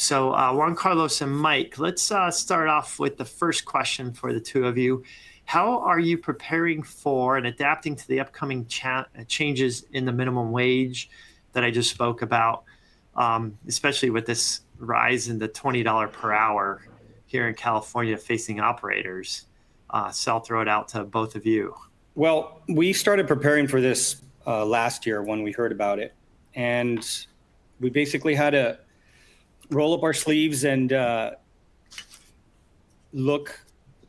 So Juan Carlos and Mike, let's start off with the first question for the two of you. How are you preparing for and adapting to the upcoming changes in the minimum wage that I just spoke about, especially with this rise in the $20 per hour here in California facing operators? So I'll throw it out to both of you. Well, we started preparing for this last year when we heard about it. And we basically had to roll up our sleeves and look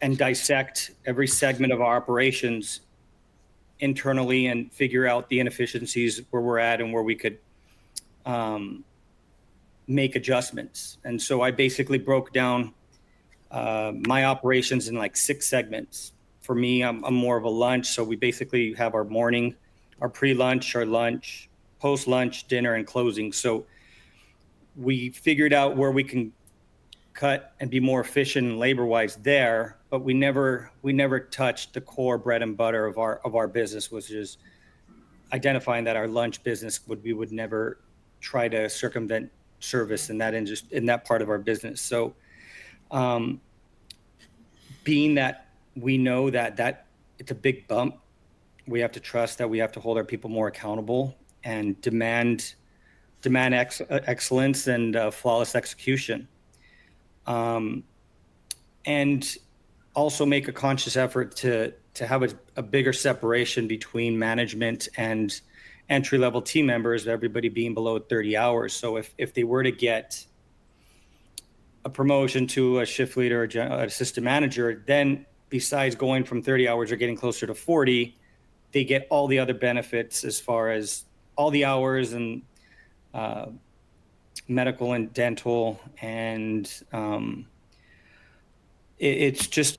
and dissect every segment of our operations internally and figure out the inefficiencies where we're at and where we could make adjustments. And so I basically broke down my operations in like 6 segments. For me, I'm more of a lunch. So we basically have our morning, our pre-lunch, our lunch, post-lunch, dinner, and closing. So we figured out where we can cut and be more efficient labor-wise there, but we never touched the core bread and butter of our business, which is identifying that our lunch business we would never try to circumvent service in that part of our business. So being that we know that it's a big bump, we have to trust that we have to hold our people more accountable and demand excellence and flawless execution. And also make a conscious effort to have a bigger separation between management and entry-level team members, everybody being below 30 hours. So if they were to get a promotion to a shift leader or assistant manager, then besides going from 30 hours or getting closer to 40, they get all the other benefits as far as all the hours and medical and dental, and it's just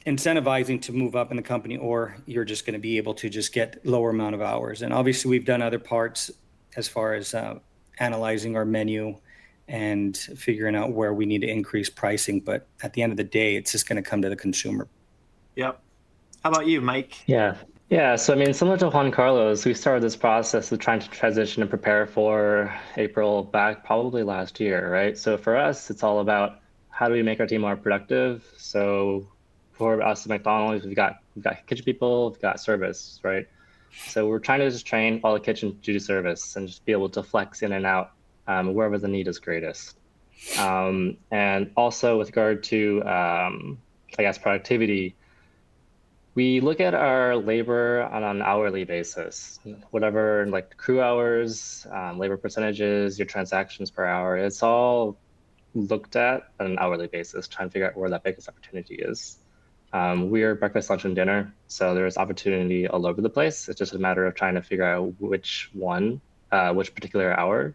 incentivizing to move up in the company, or you're just going to be able to just get lower amount of hours. And obviously we've done other parts as far as analyzing our menu and figuring out where we need to increase pricing. But at the end of the day, it's just going to come to the consumer. Yep. How about you, Mike? Yeah. So, I mean, similar to Juan Carlos, we started this process of trying to transition and prepare for April back probably last year, right? So for us, it's all about how do we make our team more productive? So for us at McDonald's, we've got kitchen people, we've got service, right? So we're trying to just train all the kitchen to do service and just be able to flex in and out wherever the need is greatest. And also with regard to, productivity, we look at our labor on an hourly basis, whatever, like crew hours, labor percentages, your transactions per hour, it's all looked at on an hourly basis, trying to figure out where that biggest opportunity is. We are breakfast, lunch, and dinner, so there's opportunity all over the place. It's just a matter of trying to figure out which particular hour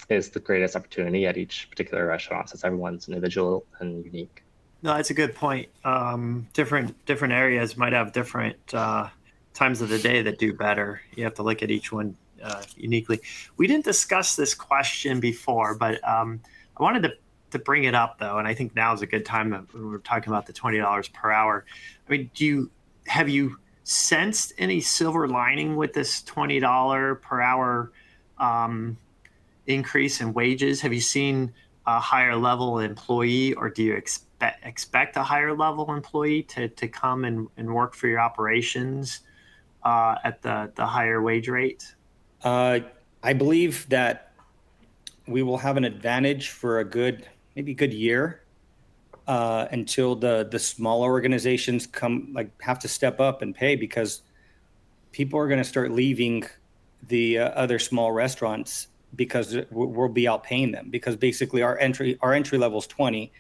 is the greatest opportunity at each particular restaurant, since everyone's individual and unique. No, that's a good point. Different areas might have different times of the day that do better. You have to look at each one uniquely. We didn't discuss this question before, but I wanted to bring it up though, and I think now is a good time when we're talking about the $20 per hour. I mean, have you sensed any silver lining with this $20 per hour increase in wages? Have you seen a higher level employee, or do you expect a higher level employee to come and work for your operations at the higher wage rate? I believe that we will have an advantage for a good year until the smaller organizations have to step up and pay, because people are going to start leaving the other small restaurants because we'll be outpaying them, because basically our entry level is 20,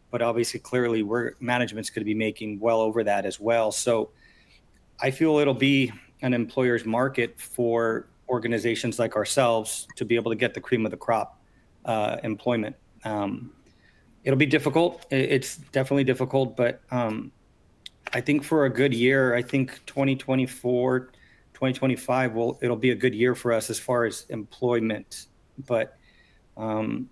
but obviously clearly management's going to be making well over that as well. So I feel it'll be an employer's market for organizations like ourselves to be able to get the cream of the crop employment. It'll be difficult. It's definitely difficult, but I think for a good year, I think 2024, 2025, it'll be a good year for us as far as employment. But when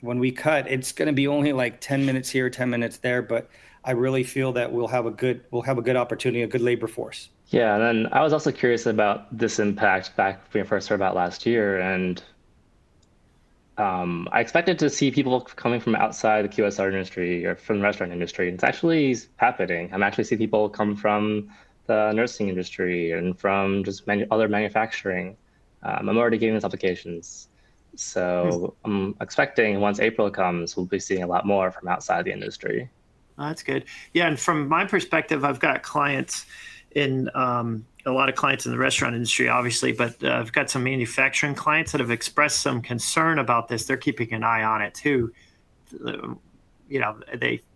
we cut, it's going to be only like 10 minutes here, 10 minutes there. But I really feel that we'll have a good opportunity, a good labor force. Yeah, and then I was also curious about this impact back when we first heard about last year, and I expected to see people coming from outside the QSR industry or from the restaurant industry. It's actually happening. I'm actually seeing people come from the nursing industry and from just other manufacturing. I'm already getting these applications. So I'm expecting once April comes, we'll be seeing a lot more from outside the industry. Oh, that's good. Yeah, and from my perspective, I've got clients in a lot of clients in the restaurant industry, obviously, but I've got some manufacturing clients that have expressed some concern about this. They're keeping an eye on it too. You know,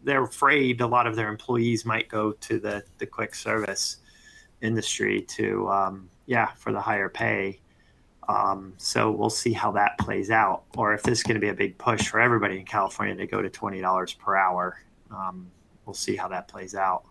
they're afraid a lot of their employees might go to the quick service industry to for the higher pay. So we'll see how that plays out, or if this is going to be a big push for everybody in California to go to $20 per hour. We'll see how that plays out.